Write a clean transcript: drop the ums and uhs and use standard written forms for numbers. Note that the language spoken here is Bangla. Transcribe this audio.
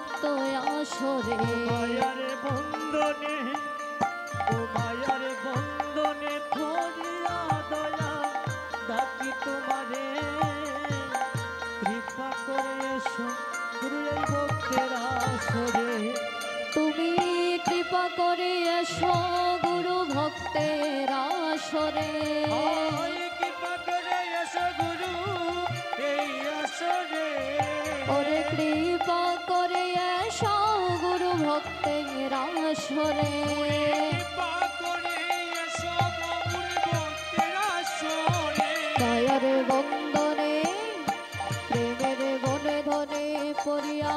ভক্ত আসরে মায়ার বন্ধনে ও মায়ার বন্ধনে ধরিয়া দয়া ডাকি তোমারে কৃপা করে এসো গুরু এই ভক্তের আসরে তুমি কৃপা করে এসো গুরু ভক্তের আসরে কৃপা করে এসো গুরু এই আসরে ওরে কৃপা করে এসো গুরু ভক্তের আসরে দয়ার বন্দনে প্রেমের বনে ধনে পরিয়া